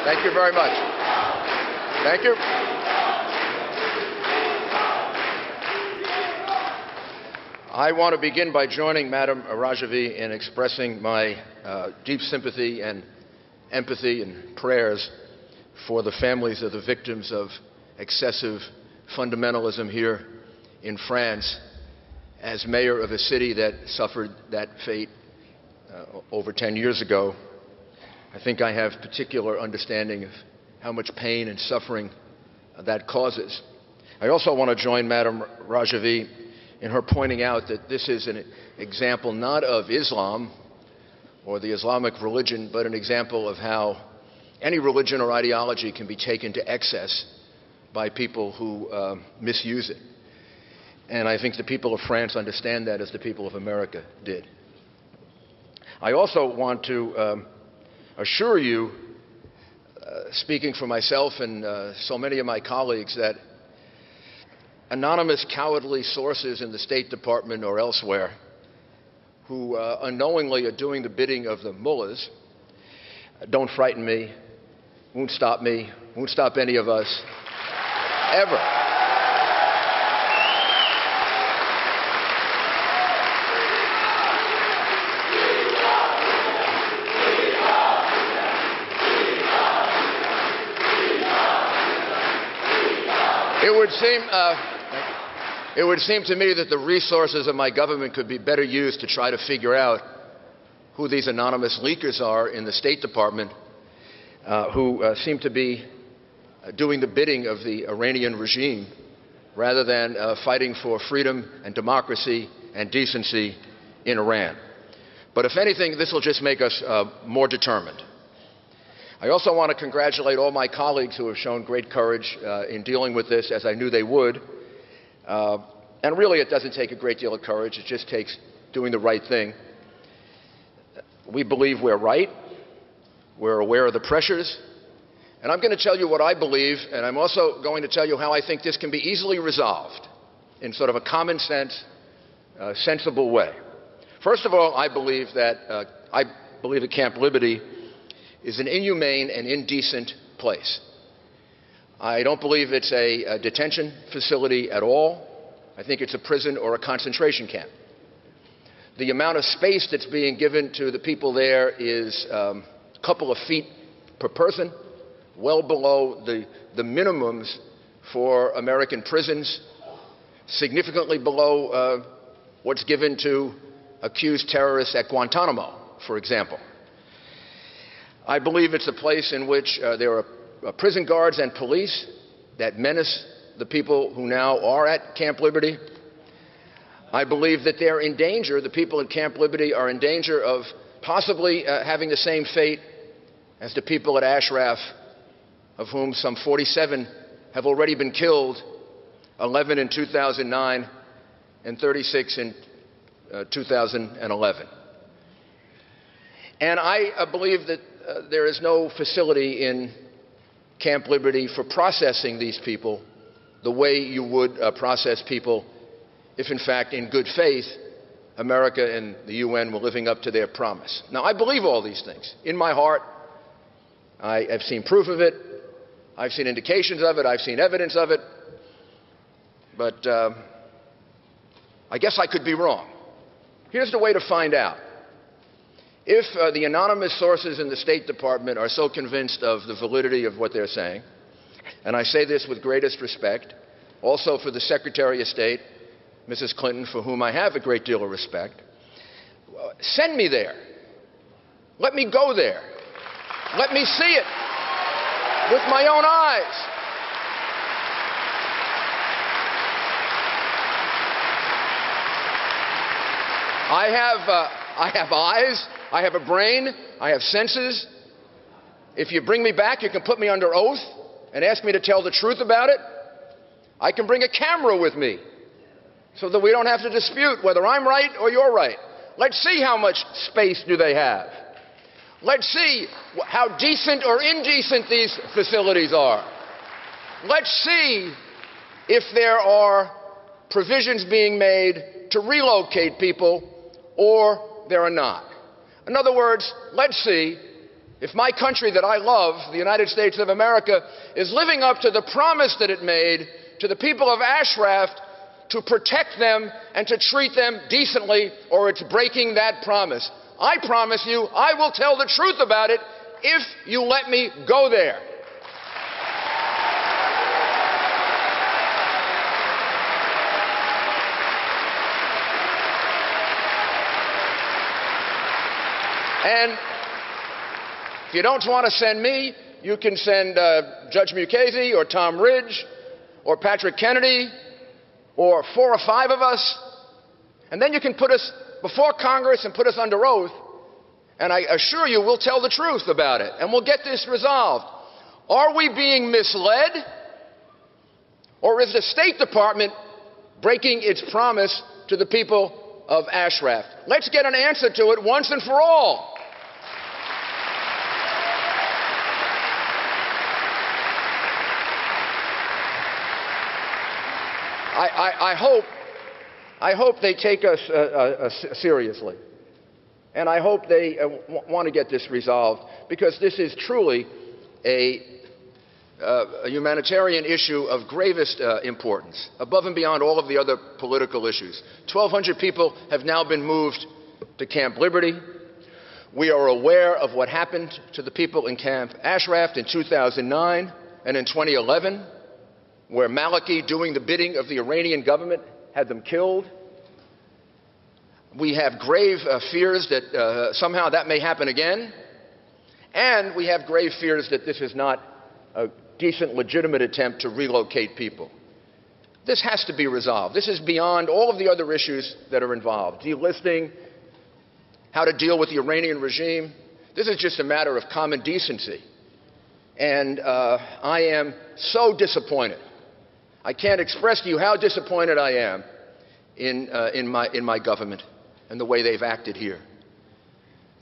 Thank you very much. Thank you. I want to begin by joining Madam Rajavi in expressing my deep sympathy and empathy and prayers for the families of the victims of excessive fundamentalism here in France. As mayor of a city that suffered that fate over 10 years ago, I think I have particular understanding of how much pain and suffering that causes. I also want to join Madam Rajavi in her pointing out that this is an example not of Islam or the Islamic religion, but an example of how any religion or ideology can be taken to excess by people who misuse it. And I think the people of France understand that as the people of America did. I also want to assure you, speaking for myself and so many of my colleagues, that anonymous cowardly sources in the State Department or elsewhere who unknowingly are doing the bidding of the mullahs don't frighten me, won't stop any of us, ever. It would seem to me that the resources of my government could be better used to try to figure out who these anonymous leakers are in the State Department who seem to be doing the bidding of the Iranian regime rather than fighting for freedom and democracy and decency in Iran. But if anything, this will just make us more determined. I also want to congratulate all my colleagues who have shown great courage in dealing with this, as I knew they would. And really, it doesn't take a great deal of courage. It just takes doing the right thing. We believe we're right. We're aware of the pressures. And I'm going to tell you what I believe, and I'm also going to tell you how I think this can be easily resolved in sort of a common sense, sensible way. First of all, I believe that Camp Liberty is an inhumane and indecent place. I don't believe it's a detention facility at all. I think it's a prison or a concentration camp. The amount of space that's being given to the people there is a couple of feet per person, well below the minimums for American prisons, significantly below what's given to accused terrorists at Guantanamo, for example. I believe it's a place in which there are prison guards and police that menace the people who now are at Camp Liberty. I believe that they're in danger, the people at Camp Liberty are in danger of possibly having the same fate as the people at Ashraf, of whom some 47 have already been killed, 11 in 2009 and 36 in 2011. And I believe that there is no facility in Camp Liberty for processing these people the way you would process people if, in fact, in good faith, America and the UN were living up to their promise. Now, I believe all these things. In my heart, I have seen proof of it. I've seen indications of it. I've seen evidence of it. But I guess I could be wrong. Here's the way to find out. If the anonymous sources in the State Department are so convinced of the validity of what they're saying, and I say this with greatest respect, also for the Secretary of State, Mrs. Clinton, for whom I have a great deal of respect, send me there. Let me go there. Let me see it with my own eyes. I have eyes. I have a brain. I have senses. If you bring me back, you can put me under oath and ask me to tell the truth about it. I can bring a camera with me so that we don't have to dispute whether I'm right or you're right. Let's see how much space do they have. Let's see how decent or indecent these facilities are. Let's see if there are provisions being made to relocate people or there are not. In other words, let's see if my country that I love, the United States of America, is living up to the promise that it made to the people of Ashraf to protect them and to treat them decently, or it's breaking that promise. I promise you, I will tell the truth about it if you let me go there. And if you don't want to send me, you can send Judge Mukasey or Tom Ridge or Patrick Kennedy or 4 or 5 of us, and then you can put us before Congress and put us under oath, and I assure you we'll tell the truth about it, and we'll get this resolved. Are we being misled, or is the State Department breaking its promise to the people of Ashraf? Let's get an answer to it once and for all. I hope they take us seriously, and I hope they want to get this resolved, because this is truly a humanitarian issue of gravest importance, above and beyond all of the other political issues. 1,200 people have now been moved to Camp Liberty. We are aware of what happened to the people in Camp Ashraf in 2009 and in 2011. Where Maliki, doing the bidding of the Iranian government, had them killed. We have grave fears that somehow that may happen again. And we have grave fears that this is not a decent, legitimate attempt to relocate people. This has to be resolved. This is beyond all of the other issues that are involved. Delisting, how to deal with the Iranian regime. This is just a matter of common decency. And I am so disappointed. I can't express to you how disappointed I am in my government and the way they've acted here.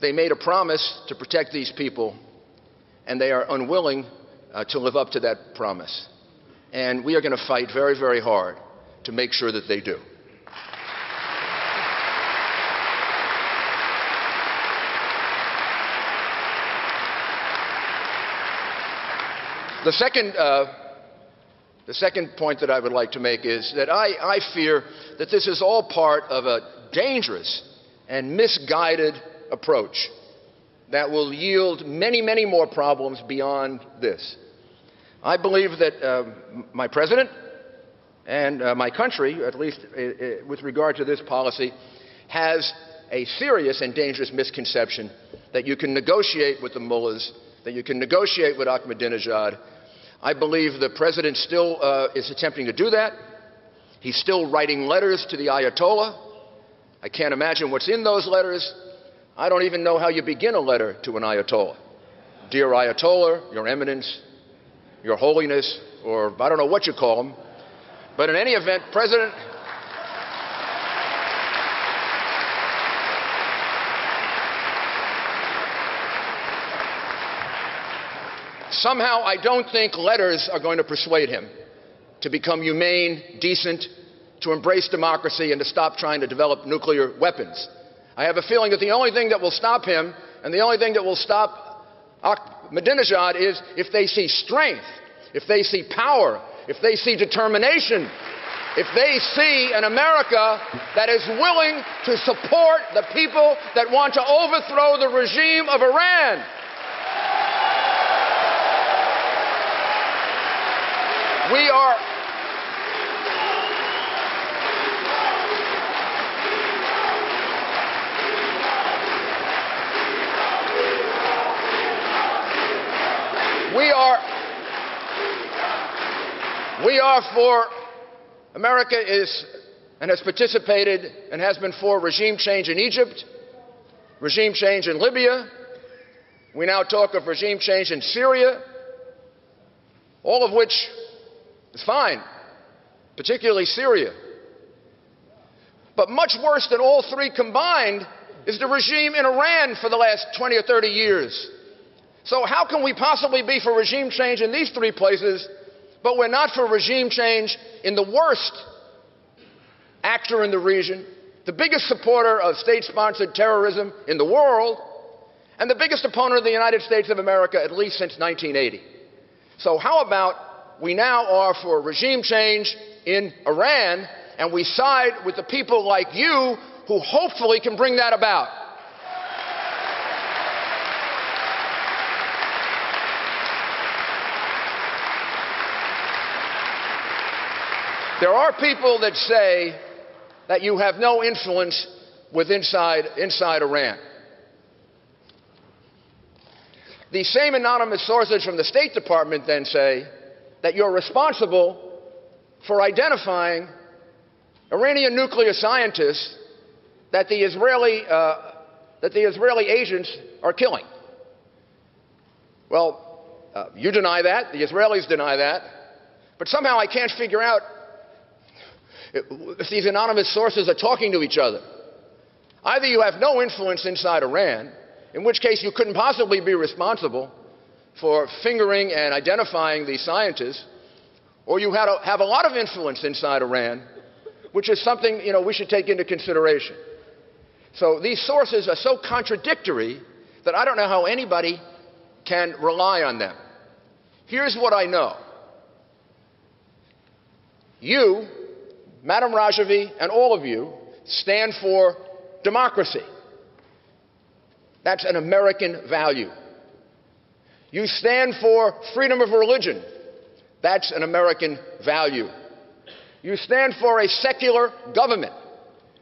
They made a promise to protect these people, and they are unwilling to live up to that promise. And we are going to fight very, very hard to make sure that they do. The second point that I would like to make is that I fear that this is all part of a dangerous and misguided approach that will yield many, many more problems beyond this. I believe that my president and my country, at least with regard to this policy, has a serious and dangerous misconception that you can negotiate with the mullahs, that you can negotiate with Ahmadinejad. I believe the president still is attempting to do that. He's still writing letters to the ayatollah. I can't imagine what's in those letters. I don't even know how you begin a letter to an ayatollah. Dear Ayatollah, Your Eminence, Your Holiness, or I don't know what you call him. But in any event, President... Somehow, I don't think letters are going to persuade him to become humane, decent, to embrace democracy, and to stop trying to develop nuclear weapons. I have a feeling that the only thing that will stop him, and the only thing that will stop Ahmadinejad, is if they see strength, if they see power, if they see determination, if they see an America that is willing to support the people that want to overthrow the regime of Iran. We are for, America is and has participated and has been for regime change in Egypt, regime change in Libya. We now talk of regime change in Syria, all of which is fine, particularly Syria. But much worse than all three combined is the regime in Iran for the last 20 or 30 years. So how can we possibly be for regime change in these three places, but we're not for regime change in the worst actor in the region, the biggest supporter of state-sponsored terrorism in the world, and the biggest opponent of the United States of America at least since 1980. So how about we now are for regime change in Iran, and we side with the people like you who hopefully can bring that about. There are people that say that you have no influence with inside Iran. These same anonymous sources from the State Department then say that you're responsible for identifying Iranian nuclear scientists that the Israeli agents are killing. Well, you deny that, the Israelis deny that, but somehow I can't figure out if these anonymous sources are talking to each other. Either you have no influence inside Iran, in which case you couldn't possibly be responsible for fingering and identifying these scientists, or you have a lot of influence inside Iran, which is something, we should take into consideration. So these sources are so contradictory that I don't know how anybody can rely on them. Here's what I know. You, Madam Rajavi, and all of you stand for democracy. That's an American value. You stand for freedom of religion. That's an American value. You stand for a secular government.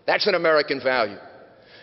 That's an American value.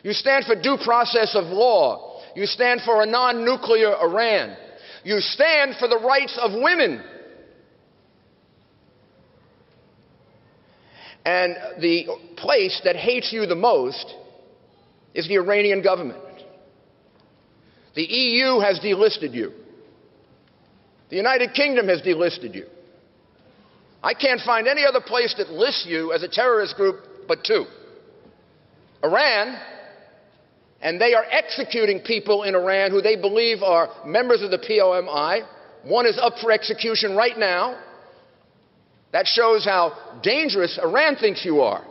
You stand for due process of law. You stand for a non-nuclear Iran. You stand for the rights of women. And the place that hates you the most is the Iranian government. The EU has delisted you. The United Kingdom has delisted you. I can't find any other place that lists you as a terrorist group but two. Iran, and they are executing people in Iran who they believe are members of the POMI. One is up for execution right now. That shows how dangerous Iran thinks you are.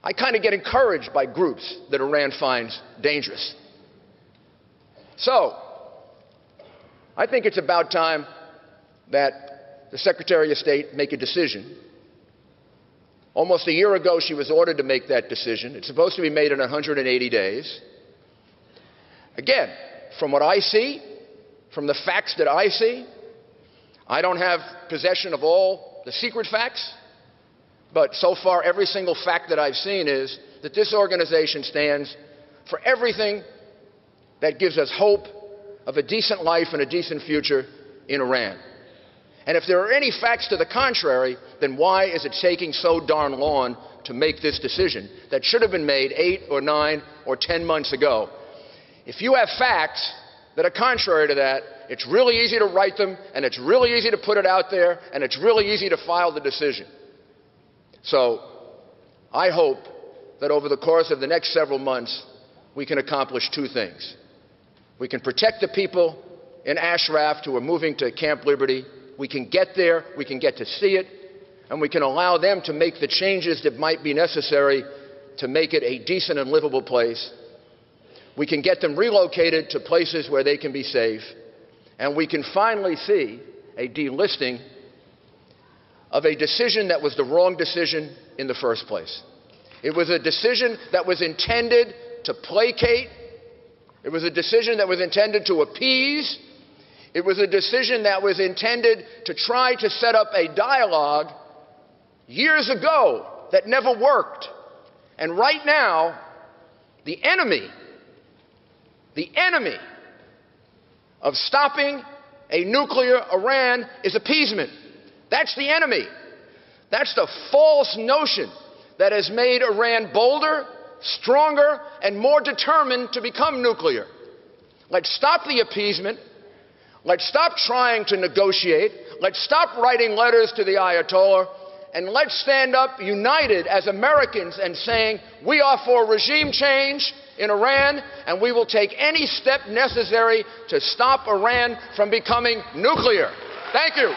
I kind of get encouraged by groups that Iran finds dangerous. So, I think it's about time that the Secretary of State make a decision. Almost a year ago, she was ordered to make that decision. It's supposed to be made in 180 days. Again, from what I see, from the facts that I see, I don't have possession of all the secret facts, but so far every single fact that I've seen is that this organization stands for everything that gives us hope of a decent life and a decent future in Iran. And if there are any facts to the contrary, then why is it taking so darn long to make this decision that should have been made 8 or 9 or 10 months ago? If you have facts that are contrary to that, it's really easy to write them, and it's really easy to put it out there, and it's really easy to file the decision. So I hope that over the course of the next several months, we can accomplish two things. We can protect the people in Ashraf who are moving to Camp Liberty. We can get there, we can get to see it, and we can allow them to make the changes that might be necessary to make it a decent and livable place. We can get them relocated to places where they can be safe, and we can finally see a delisting of a decision that was the wrong decision in the first place. It was a decision that was intended to placate. It was a decision that was intended to appease. It was a decision that was intended to try to set up a dialogue years ago that never worked. And right now, the enemy of stopping a nuclear Iran is appeasement. That's the enemy. That's the false notion that has made Iran bolder, stronger, and more determined to become nuclear. Let's stop the appeasement. Let's stop trying to negotiate. Let's stop writing letters to the ayatollah. And let's stand up united as Americans and saying, we are for regime change in Iran, and we will take any step necessary to stop Iran from becoming nuclear. Thank you.